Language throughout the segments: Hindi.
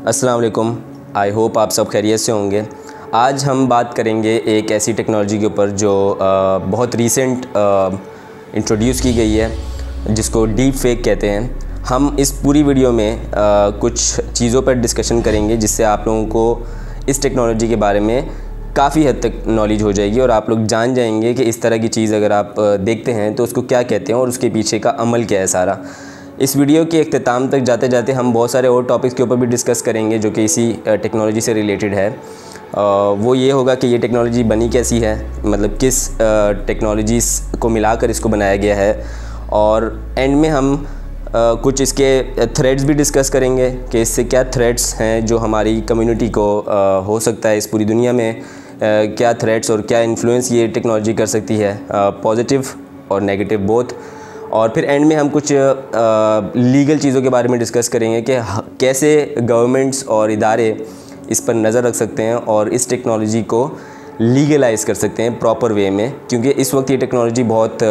अस्सलाम वालेकुम। आई होप आप सब खैरियत से होंगे। आज हम बात करेंगे एक ऐसी टेक्नोलॉजी के ऊपर जो बहुत रीसेंट इंट्रोड्यूस की गई है, जिसको डीप फेक कहते हैं। हम इस पूरी वीडियो में कुछ चीज़ों पर डिस्कशन करेंगे जिससे आप लोगों को इस टेक्नोलॉजी के बारे में काफ़ी हद तक नॉलेज हो जाएगी और आप लोग जान जाएंगे कि इस तरह की चीज़ अगर आप देखते हैं तो उसको क्या कहते हैं और उसके पीछे का अमल क्या है सारा। इस वीडियो के इख्तिताम तक जाते जाते हम बहुत सारे और टॉपिक्स के ऊपर भी डिस्कस करेंगे जो कि इसी टेक्नोलॉजी से रिलेटेड है। वो ये होगा कि ये टेक्नोलॉजी बनी कैसी है, मतलब किस टेक्नोलॉजीज़ को मिलाकर इसको बनाया गया है, और एंड में हम कुछ इसके थ्रेड्स भी डिस्कस करेंगे कि इससे क्या थ्रेड्स हैं जो हमारी कम्युनिटी को हो सकता है इस पूरी दुनिया में, क्या थ्रेड्स और क्या इन्फ्लुएंस ये टेक्नोलॉजी कर सकती है, पॉजिटिव और नेगेटिव बोथ। और फिर एंड में हम कुछ लीगल चीज़ों के बारे में डिस्कस करेंगे कि कैसे गवर्नमेंट्स और इदारे इस पर नज़र रख सकते हैं और इस टेक्नोलॉजी को लीगलाइज़ कर सकते हैं प्रॉपर वे में, क्योंकि इस वक्त ये टेक्नोलॉजी बहुत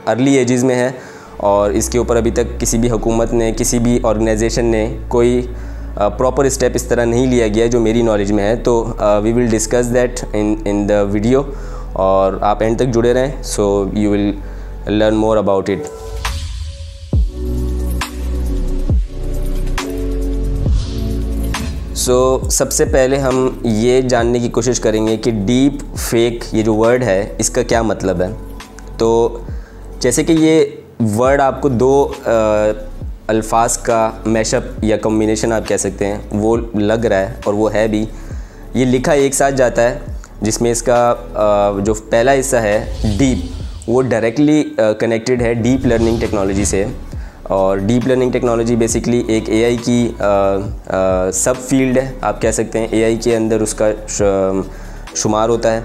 अर्ली एजेस में है और इसके ऊपर अभी तक किसी भी हुकूमत ने, किसी भी ऑर्गेनाइजेशन ने कोई प्रॉपर स्टेप इस तरह नहीं लिया गया जो मेरी नॉलेज में है। तो we will discuss that in the video और आप एंड तक जुड़े रहें, so you will learn more about it. सबसे पहले हम ये जानने की कोशिश करेंगे कि डीप फेक ये जो वर्ड है इसका क्या मतलब है। तो जैसे कि ये वर्ड आपको दो अल्फाज का मैशअप या कॉम्बिनेशन आप कह सकते हैं वो लग रहा है, और वो है भी। ये लिखा एक साथ जाता है जिसमें इसका जो पहला हिस्सा है डीप, वो डायरेक्टली कनेक्टेड है डीप लर्निंग टेक्नोलॉजी से। और डीप लर्निंग टेक्नोलॉजी बेसिकली एक एआई की सब फील्ड है, आप कह सकते हैं एआई के अंदर उसका शुमार होता है।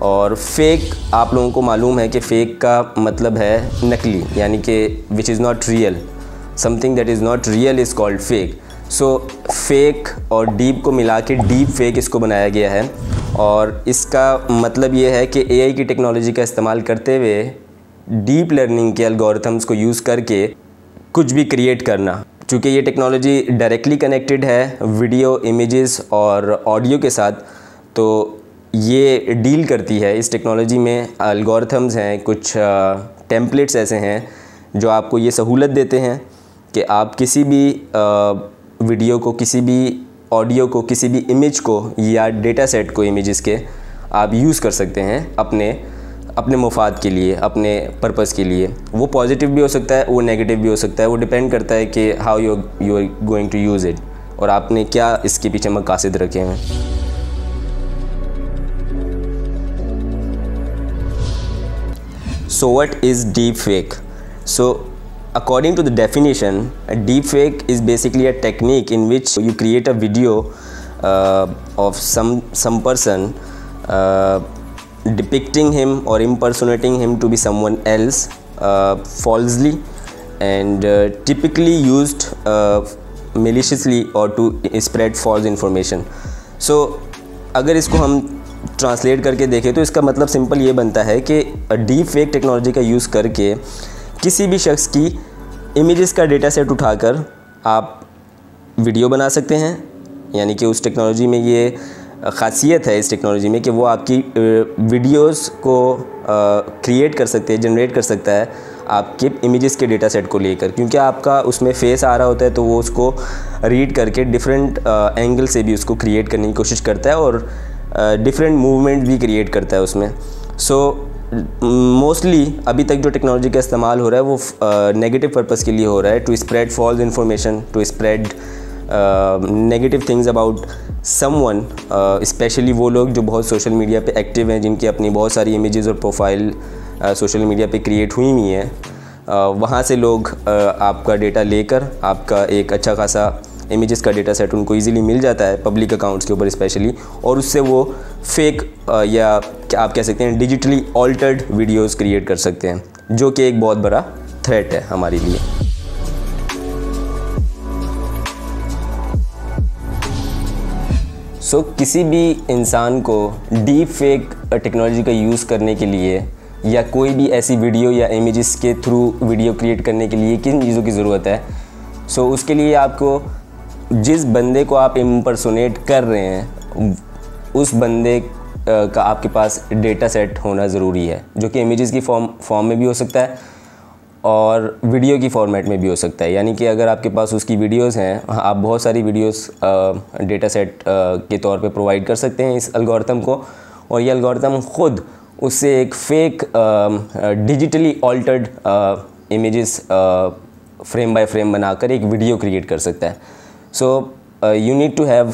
और फेक आप लोगों को मालूम है कि फ़ेक का मतलब है नकली, यानी कि which is not real, something that is not real is called fake. So fake और डीप को मिला के डीप फेक इसको बनाया गया है, और इसका मतलब ये है कि एआई की टेक्नोलॉजी का इस्तेमाल करते हुए डीप लर्निंग के एल्गोरिथम्स को यूज़ करके कुछ भी क्रिएट करना। चूँकि ये टेक्नोलॉजी डायरेक्टली कनेक्टेड है वीडियो, इमेजेस और ऑडियो के साथ, तो ये डील करती है। इस टेक्नोलॉजी में एल्गोरिथम्स हैं, कुछ टेम्पलेट्स ऐसे हैं जो आपको ये सहूलत देते हैं कि आप किसी भी वीडियो को, किसी भी ऑडियो को, किसी भी इमेज को या डेटा सेट को, इमेजेस के आप यूज़ कर सकते हैं अपने मुफाद के लिए, अपने पर्पस के लिए। वो पॉजिटिव भी हो सकता है, वो नेगेटिव भी हो सकता है, वो डिपेंड करता है कि how you are going to use it और आपने क्या इसके पीछे मकासद रखे हैं। So what is deep fake? According to the definition, a deepfake is basically a technique in which you create a video of some person depicting him or impersonating him to be someone else falsely, and typically used maliciously or to spread false information. So अगर इसको हम ट्रांसलेट करके देखें तो इसका मतलब सिंपल ये बनता है कि डीप फेक टेक्नोलॉजी का यूज़ करके किसी भी शख्स की इमेजेस का डेटा सेट उठाकर आप वीडियो बना सकते हैं। यानी कि उस टेक्नोलॉजी में ये ख़ासियत है इस टेक्नोलॉजी में कि वो आपकी वीडियोस को क्रिएट कर सकते हैं, जनरेट कर सकता है आपके इमेजेस के डेटा सेट को लेकर, क्योंकि आपका उसमें फेस आ रहा होता है तो वो उसको रीड करके डिफरेंट एंगल से भी उसको क्रिएट करने की कोशिश करता है और डिफरेंट मूवमेंट भी क्रिएट करता है उसमें। सो मोस्टली अभी तक जो टेक्नोलॉजी का इस्तेमाल हो रहा है वो नेगेटिव पर्पस के लिए हो रहा है, to spread false information, to spread negative things about someone, specially वो लोग जो बहुत सोशल मीडिया पे एक्टिव हैं, जिनकी अपनी बहुत सारी इमेजेस और प्रोफाइल सोशल मीडिया पे क्रिएट हुई हुई हैं। वहाँ से लोग आपका डेटा लेकर, आपका एक अच्छा खासा इमेजेस का डेटा सेट उनको इजीली मिल जाता है पब्लिक अकाउंट्स के ऊपर स्पेशली, और उससे वो फेक या आप कह सकते हैं डिजिटली ऑल्टर्ड वीडियोस क्रिएट कर सकते हैं, जो कि एक बहुत बड़ा थ्रेट है हमारे लिए। किसी भी इंसान को डीप फेक टेक्नोलॉजी का यूज़ करने के लिए या कोई भी ऐसी वीडियो या इमेजेस के थ्रू वीडियो क्रिएट करने के लिए किन चीज़ों की ज़रूरत है। उसके लिए आपको जिस बंदे को आप इम्पर्सोनेट कर रहे हैं उस बंदे का आपके पास डेटा सेट होना ज़रूरी है, जो कि इमेजेस की फॉर्म में भी हो सकता है और वीडियो की फॉर्मेट में भी हो सकता है। यानी कि अगर आपके पास उसकी वीडियोस हैं, आप बहुत सारी वीडियोस डेटा सेट के तौर पे प्रोवाइड कर सकते हैं इस एल्गोरिथम को, और ये एल्गोरिथम ख़ुद उससे एक fake digitally altered images frame by frame बनाकर एक वीडियो क्रिएट कर सकता है। So you need to have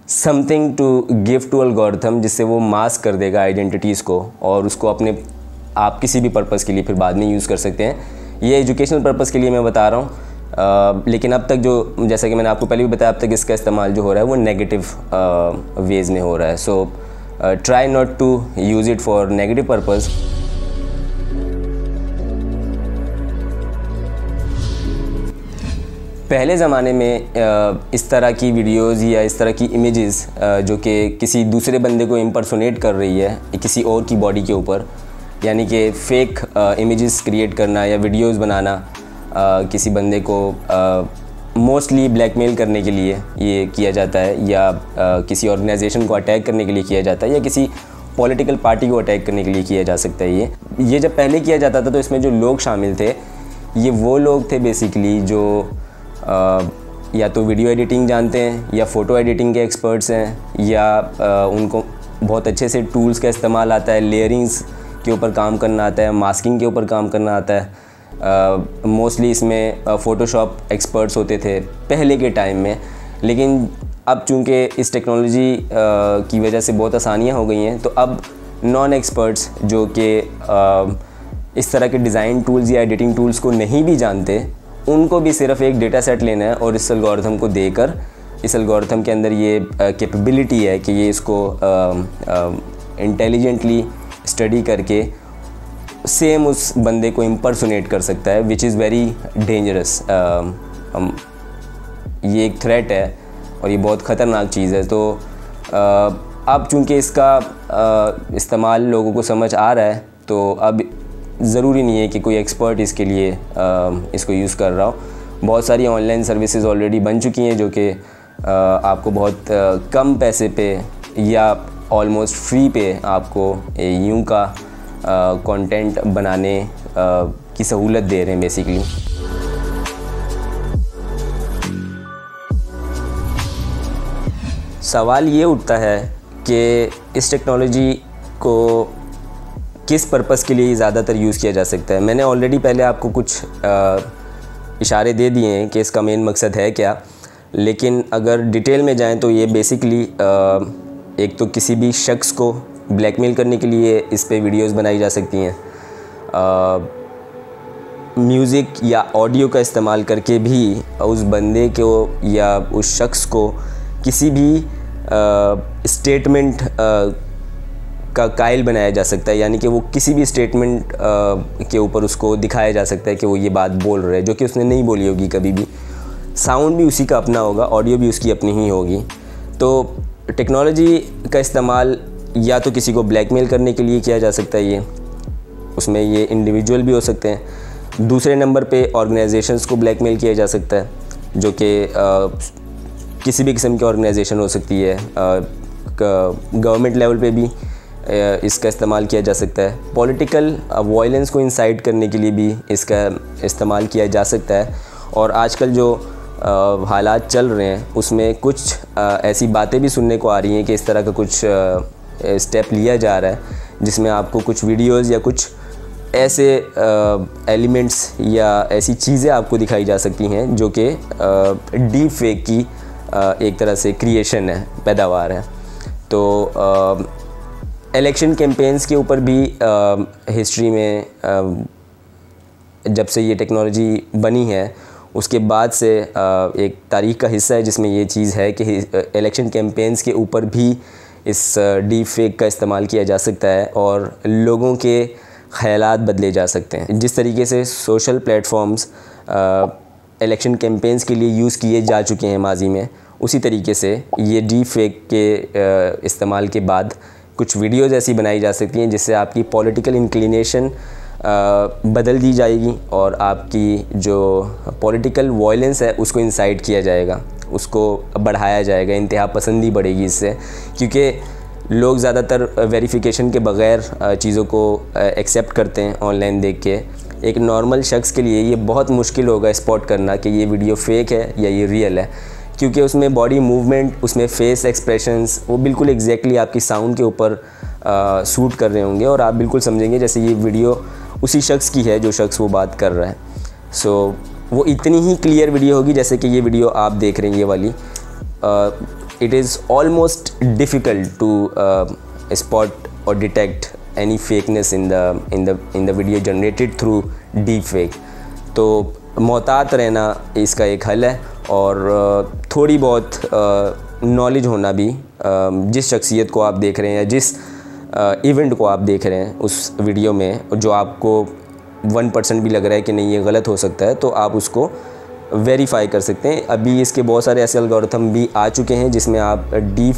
something to give to algorithm, जिससे वो मास्क कर देगा आइडेंटिटीज़ को और उसको अपने आप किसी भी पर्पज़ के लिए फिर बाद में यूज़ कर सकते हैं। ये एजुकेशनल पर्पज़ के लिए मैं बता रहा हूँ, लेकिन अब तक जो, जैसा कि मैंने आपको पहले भी बताया, अब तक इसका इस्तेमाल जो हो रहा है वो नेगेटिव वेज़ में हो रहा है। So try not to use it for negative purpose. पहले ज़माने में इस तरह की वीडियोज़ या इस तरह की इमेजेस जो कि किसी दूसरे बंदे को इम्पर्सोनेट कर रही है किसी और की बॉडी के ऊपर, यानी कि फ़ेक इमेजेस क्रिएट करना या वीडियोस बनाना किसी बंदे को मोस्टली ब्लैकमेल करने के लिए ये किया जाता है, या किसी ऑर्गेनाइजेशन को अटैक करने के लिए किया जाता है, या किसी पॉलिटिकल पार्टी को अटैक करने के लिए किया जा सकता है। ये जब पहले किया जाता था तो इसमें जो लोग शामिल थे ये वो लोग थे बेसिकली जो या तो वीडियो एडिटिंग जानते हैं या फ़ोटो एडिटिंग के एक्सपर्ट्स हैं, या उनको बहुत अच्छे से टूल्स का इस्तेमाल आता है, लेयरिंग्स के ऊपर काम करना आता है, मास्किंग के ऊपर काम करना आता है। मोस्टली इसमें फ़ोटोशॉप एक्सपर्ट्स होते थे पहले के टाइम में, लेकिन अब चूँकि इस टेक्नोलॉजी की वजह से बहुत आसानियाँ हो गई हैं, तो अब नॉन एक्सपर्ट्स जो कि इस तरह के डिज़ाइन टूल्स या एडिटिंग टूल्स को नहीं भी जानते, उनको भी सिर्फ एक डेटा सेट लेना है और इस एल्गोरिथम को देकर, इस एल्गोरिथम के अंदर ये कैपेबिलिटी है कि ये इसको इंटेलिजेंटली स्टडी करके सेम उस बंदे को इम्पर्सोनेट कर सकता है, विच इज़ वेरी डेंजरस। ये एक थ्रेट है और ये बहुत ख़तरनाक चीज़ है। तो अब चूँकि इसका इस्तेमाल लोगों को समझ आ रहा है, तो अब ज़रूरी नहीं है कि कोई एक्सपर्ट इसके लिए इसको यूज़ कर रहा हो। बहुत सारी ऑनलाइन सर्विसेज ऑलरेडी बन चुकी हैं जो कि आपको बहुत कम पैसे पे या ऑलमोस्ट फ्री पे आपको यूं का कंटेंट बनाने की सहूलत दे रहे हैं बेसिकली। सवाल ये उठता है कि इस टेक्नोलॉजी को किस पर्पज़ के लिए ज़्यादातर यूज़ किया जा सकता है। मैंने ऑलरेडी पहले आपको कुछ इशारे दे दिए हैं कि इसका मेन मकसद है क्या, लेकिन अगर डिटेल में जाएं तो ये बेसिकली एक तो किसी भी शख्स को ब्लैकमेल करने के लिए इस पे वीडियोस बनाई जा सकती हैं। म्यूज़िक या ऑडियो का इस्तेमाल करके भी उस बंदे को या उस शख्स को किसी भी स्टेटमेंट का कायल बनाया जा सकता है, यानी कि वो किसी भी स्टेटमेंट के ऊपर उसको दिखाया जा सकता है कि वो ये बात बोल रहा है जो कि उसने नहीं बोली होगी कभी भी। साउंड भी उसी का अपना होगा, ऑडियो भी उसकी अपनी ही होगी। तो टेक्नोलॉजी का इस्तेमाल या तो किसी को ब्लैकमेल करने के लिए किया जा सकता है, ये उसमें ये इंडिविजुअल भी हो सकते हैं। दूसरे नंबर पे ऑर्गेनाइजेशंस को ब्लैकमेल किया जा सकता है, जो कि किसी भी किस्म की ऑर्गेनाइजेशन हो सकती है। गवर्नमेंट लेवल पे भी इसका इस्तेमाल किया जा सकता है। पॉलिटिकल वायलेंस को इंसाइट करने के लिए भी इसका इस्तेमाल किया जा सकता है। और आजकल जो हालात चल रहे हैं उसमें कुछ ऐसी बातें भी सुनने को आ रही हैं कि इस तरह का कुछ स्टेप लिया जा रहा है जिसमें आपको कुछ वीडियोस या कुछ ऐसे एलिमेंट्स या ऐसी चीज़ें आपको दिखाई जा सकती हैं जो कि डीप फेक की एक तरह से क्रिएशन है, पैदावार है। तो इलेक्शन कैंपेन्स के ऊपर भी हिस्ट्री में जब से ये टेक्नोलॉजी बनी है उसके बाद से एक तारीख का हिस्सा है जिसमें ये चीज़ है कि इलेक्शन कैंपेन्स के ऊपर भी इस डीप फेक का इस्तेमाल किया जा सकता है और लोगों के ख़यालात बदले जा सकते हैं। जिस तरीके से सोशल प्लेटफॉर्म्स इलेक्शन कैंपेन्स के लिए यूज़ किए जा चुके हैं माजी में, उसी तरीके से ये डीप फेक के इस्तेमाल के बाद कुछ वीडियोज़ ऐसी बनाई जा सकती हैं जिससे आपकी पॉलिटिकल इंक्लिनेशन बदल दी जाएगी और आपकी जो पॉलिटिकल वायलेंस है उसको इंसाइट किया जाएगा, उसको बढ़ाया जाएगा, इंतहा पसंदी बढ़ेगी इससे, क्योंकि लोग ज़्यादातर वेरिफिकेशन के बग़ैर चीज़ों को एक्सेप्ट करते हैं ऑनलाइन देख के। एक नॉर्मल शख्स के लिए ये बहुत मुश्किल होगा स्पॉट करना कि ये वीडियो फेक है या ये रियल है, क्योंकि उसमें बॉडी मूवमेंट, उसमें फेस एक्सप्रेशंस वो बिल्कुल एग्जैक्टली आपकी साउंड के ऊपर सूट कर रहे होंगे और आप बिल्कुल समझेंगे जैसे ये वीडियो उसी शख्स की है जो शख्स वो बात कर रहा है। सो वो इतनी ही क्लियर वीडियो होगी जैसे कि ये वीडियो आप देख रहे हैं, ये वाली। It is almost difficult to spot और detect any fakeness in the video generated through deep fake. तो मोहतात रहना इसका एक हल है और थोड़ी बहुत नॉलेज होना भी, जिस शख्सियत को आप देख रहे हैं या जिस इवेंट को आप देख रहे हैं उस वीडियो में, जो आपको 1% भी लग रहा है कि नहीं ये गलत हो सकता है, तो आप उसको वेरीफाई कर सकते हैं। अभी इसके बहुत सारे ऐसे एल्गोरिथम भी आ चुके हैं जिसमें आप डीप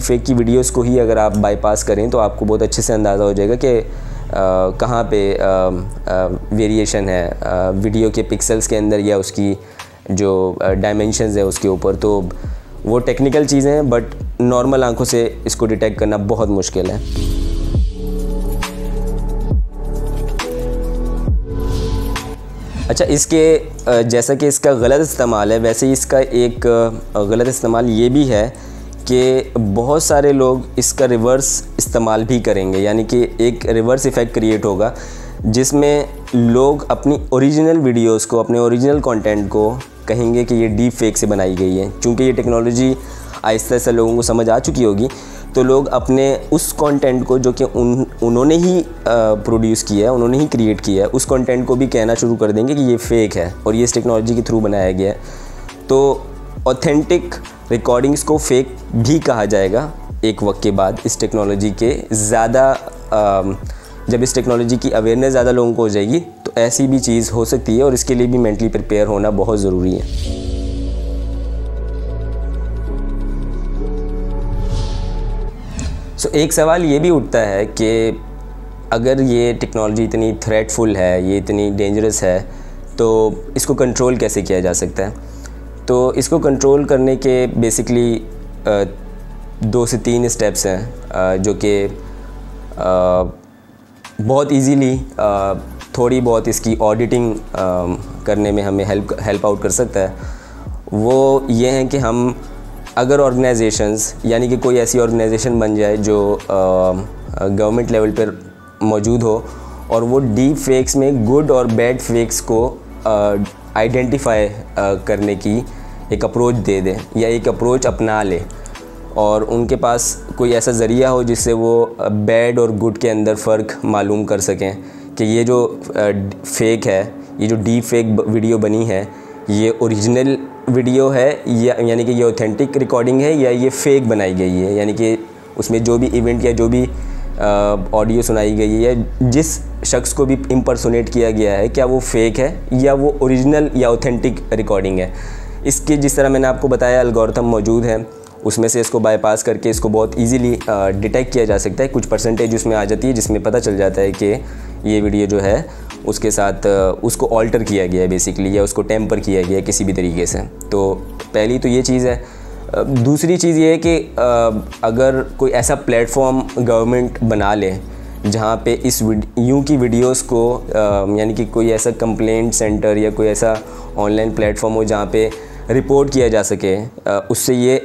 फेक की वीडियोस को ही अगर आप बाईपास करें तो आपको बहुत अच्छे से अंदाज़ा हो जाएगा कि कहाँ पे वेरिएशन है वीडियो के पिक्सल्स के अंदर या उसकी जो डायमेंशंस है उसके ऊपर। तो वो टेक्निकल चीज़ें हैं, बट नॉर्मल आंखों से इसको डिटेक्ट करना बहुत मुश्किल है। अच्छा, इसके जैसा कि इसका गलत इस्तेमाल है, वैसे ही इसका एक गलत इस्तेमाल ये भी है कि बहुत सारे लोग इसका रिवर्स इस्तेमाल भी करेंगे, यानी कि एक रिवर्स इफ़ेक्ट क्रिएट होगा जिसमें लोग अपनी ओरिजिनल वीडियोस को, अपने ओरिजिनल कंटेंट को कहेंगे कि ये डीप फेक से बनाई गई है। क्योंकि ये टेक्नोलॉजी आहिस्ता आहिस्ता लोगों को समझ आ चुकी होगी, तो लोग अपने उस कंटेंट को जो कि उन्होंने ही प्रोड्यूस किया है, उन्होंने ही क्रिएट किया है, उस कंटेंट को भी कहना शुरू कर देंगे कि ये फ़ेक है और ये इस टेक्नोलॉजी के थ्रू बनाया गया है। तो ऑथेंटिक रिकॉर्डिंग्स को फ़ेक भी कहा जाएगा एक वक्त के बाद। इस टेक्नोलॉजी के ज़्यादा जब इस टेक्नोलॉजी की अवेयरनेस ज़्यादा लोगों को हो जाएगी तो ऐसी भी चीज़ हो सकती है और इसके लिए भी मेंटली प्रिपेयर होना बहुत ज़रूरी है। सो एक सवाल ये भी उठता है कि अगर ये टेक्नोलॉजी इतनी थ्रेटफुल है, ये इतनी डेंजरस है, तो इसको कंट्रोल कैसे किया जा सकता है। तो इसको कंट्रोल करने के बेसिकली 2 से 3 स्टेप्स हैं जो कि बहुत इजीली थोड़ी बहुत इसकी ऑडिटिंग करने में हमें हेल्प आउट कर सकता है। वो ये हैं कि हम अगर ऑर्गेनाइजेशंस, यानी कि कोई ऐसी ऑर्गेनाइजेशन बन जाए जो गवर्नमेंट लेवल पर मौजूद हो और वो डीप फेक्स में गुड और बैड फेक्स को आइडेंटिफाई करने की एक अप्रोच दे दें या एक अप्रोच अपना ले, और उनके पास कोई ऐसा ज़रिया हो जिससे वो बैड और गुड के अंदर फ़र्क मालूम कर सकें कि ये जो फेक है, ये जो डीप फेक वीडियो बनी है, ये ओरिजिनल वीडियो है या यानी कि ये ऑथेंटिक रिकॉर्डिंग है या ये फ़ेक बनाई गई है, यानी कि उसमें जो भी इवेंट या जो भी ऑडियो सुनाई गई है या जिस शख्स को भी इम्पर्सोनेट किया गया है, क्या वो फ़ेक है या वो ओरिजिनल या ऑथेंटिक रिकॉर्डिंग है। इसके जिस तरह मैंने आपको बताया एल्गोरिथम मौजूद है, उसमें से इसको बाईपास करके इसको बहुत इजीली डिटेक्ट किया जा सकता है। कुछ परसेंटेज उसमें आ जाती है जिसमें पता चल जाता है कि ये वीडियो जो है उसके साथ उसको ऑल्टर किया गया है बेसिकली, या उसको टेम्पर किया गया है किसी भी तरीके से। तो पहली तो ये चीज़ है। दूसरी चीज़ ये है कि अगर कोई ऐसा प्लेटफॉर्म गवर्नमेंट बना ले जहाँ पे इस यूँ की वीडियोस को यानी कि कोई ऐसा कंप्लेंट सेंटर या कोई ऐसा ऑनलाइन प्लेटफॉर्म हो जहाँ पे रिपोर्ट किया जा सके, उससे ये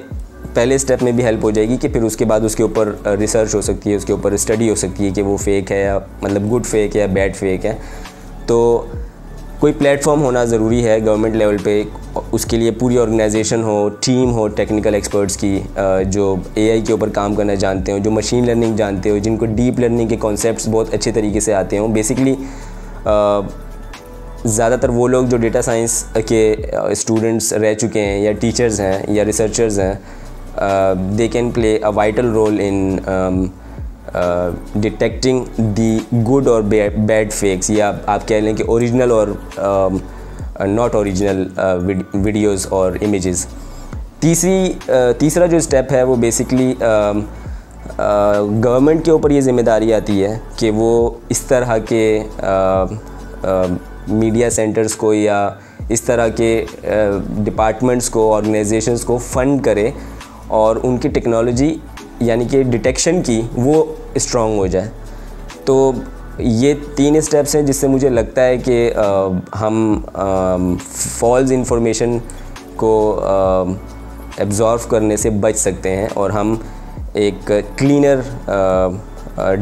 पहले स्टेप में भी हेल्प हो जाएगी कि फिर उसके बाद उसके ऊपर रिसर्च हो सकती है, उसके ऊपर स्टडी हो सकती है कि वो फ़ेक है या मतलब गुड फेक है या बैड फेक है। तो कोई प्लेटफॉर्म होना ज़रूरी है गवर्नमेंट लेवल पे, उसके लिए पूरी ऑर्गेनाइजेशन हो, टीम हो टेक्निकल एक्सपर्ट्स की जो एआई के ऊपर काम करना जानते हो, जो मशीन लर्निंग जानते हो, जिनको डीप लर्निंग के कॉन्सेप्ट्स बहुत अच्छे तरीके से आते हों। बेसिकली ज़्यादातर वो लोग जो डेटा साइंस के स्टूडेंट्स रह चुके हैं या टीचर्स हैं या रिसर्चर्स हैं, they can play a vital role in detecting the good और बैड फेक्स, या आप कह लें कि ओरिजिनल और नॉट ओरिजिनल वीडियोस और इमेजेस। तीसरा जो स्टेप है वो बेसिकली गवर्नमेंट के ऊपर ये ज़िम्मेदारी आती है कि वो इस तरह के मीडिया सेंटर्स को या इस तरह के डिपार्टमेंट्स को, ऑर्गेनाइजेशंस को फ़ंड करे और उनकी टेक्नोलॉजी यानी कि डिटेक्शन की वो स्ट्रॉन्ग हो जाए। तो ये 3 स्टेप्स हैं जिससे मुझे लगता है कि हम फॉल्स इंफॉर्मेशन को एब्जॉर्व करने से बच सकते हैं और हम एक क्लीनर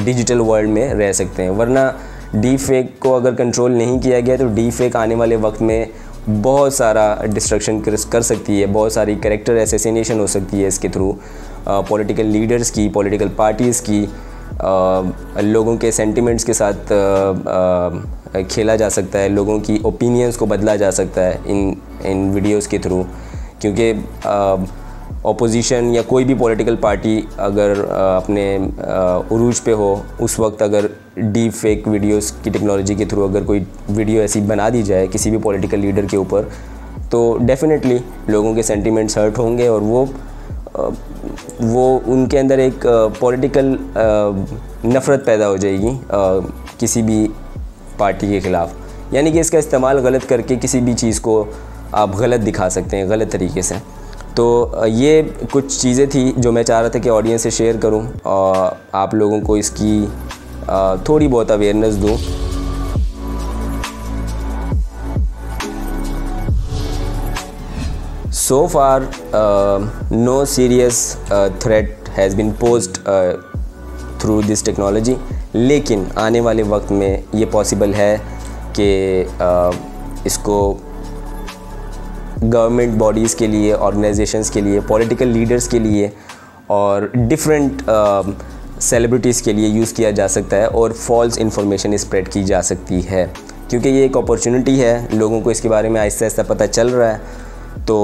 डिजिटल वर्ल्ड में रह सकते हैं। वरना डीप फेक को अगर कंट्रोल नहीं किया गया तो डीप फेक आने वाले वक्त में बहुत सारा डिस्ट्रक्शन कर सकती है, बहुत सारी कैरेक्टर असैसिनेशन हो सकती है इसके थ्रू, पॉलिटिकल लीडर्स की, पॉलिटिकल पार्टीज़ की, लोगों के सेंटिमेंट्स के साथ खेला जा सकता है, लोगों की ओपिनियंस को बदला जा सकता है इन वीडियोस के थ्रू। क्योंकि ऑपोजिशन या कोई भी पॉलिटिकल पार्टी अगर अपने उरूज पे हो, उस वक्त अगर डीप फेक वीडियोस की टेक्नोलॉजी के थ्रू अगर कोई वीडियो ऐसी बना दी जाए किसी भी पॉलिटिकल लीडर के ऊपर, तो डेफिनेटली लोगों के सेंटिमेंट्स हर्ट होंगे और वो उनके अंदर एक पॉलिटिकल नफ़रत पैदा हो जाएगी किसी भी पार्टी के ख़िलाफ़। यानी कि इसका इस्तेमाल गलत करके किसी भी चीज़ को आप गलत दिखा सकते हैं, गलत तरीके से। तो ये कुछ चीज़ें थी जो मैं चाह रहा था कि ऑडियंस से शेयर करूं और आप लोगों को इसकी थोड़ी बहुत अवेयरनेस दूं। So far, no serious threat has been posed through this technology, लेकिन आने वाले वक्त में ये पॉसिबल है कि इसको गवर्नमेंट बॉडीज़ के लिए, ऑर्गेनाइजेशंस के लिए, पॉलिटिकल लीडर्स के लिए और डिफरेंट सेलिब्रिटीज़ के लिए यूज़ किया जा सकता है और फॉल्स इंफॉर्मेशन स्प्रेड की जा सकती है। क्योंकि ये एक अपॉर्चुनिटी है, लोगों को इसके बारे में आहिस्ता आहिस्ता पता चल रहा है। तो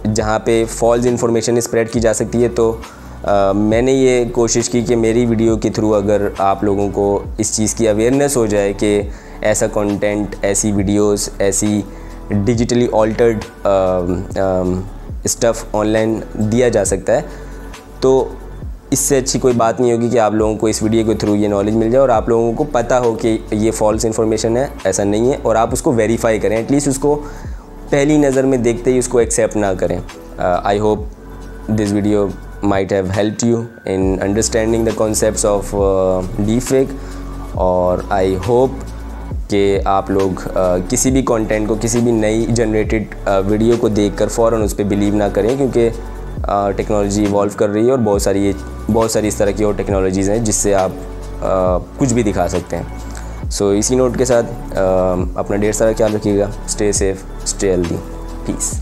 जहाँ पे फॉल्स इंफॉर्मेशन स्प्रेड की जा सकती है, तो मैंने ये कोशिश की कि मेरी वीडियो के थ्रू अगर आप लोगों को इस चीज़ की अवेयरनेस हो जाए कि ऐसा कंटेंट, ऐसी वीडियोस, ऐसी डिजिटली ऑल्टर्ड स्टफ़ ऑनलाइन दिया जा सकता है, तो इससे अच्छी कोई बात नहीं होगी कि आप लोगों को इस वीडियो के थ्रू ये नॉलेज मिल जाए और आप लोगों को पता हो कि ये फॉल्स इन्फॉर्मेशन है, ऐसा नहीं है, और आप उसको वेरीफाई करें, एटलीस्ट उसको पहली नज़र में देखते ही उसको एक्सेप्ट ना करें। I hope this video might have helped you in understanding the concepts of deep fake, और आई होप कि आप लोग किसी भी कंटेंट को, किसी भी नई जनरेटेड वीडियो को देखकर फ़ौरन उस पर बिलीव ना करें, क्योंकि टेक्नोलॉजी इवॉल्व कर रही है और बहुत सारी इस तरह की और टेक्नोलॉजीज़ हैं जिससे आप कुछ भी दिखा सकते हैं। सो इसी नोट के साथ अपना ढेर सारा ख्याल रखिएगा। Stay safe, stay healthy, piece.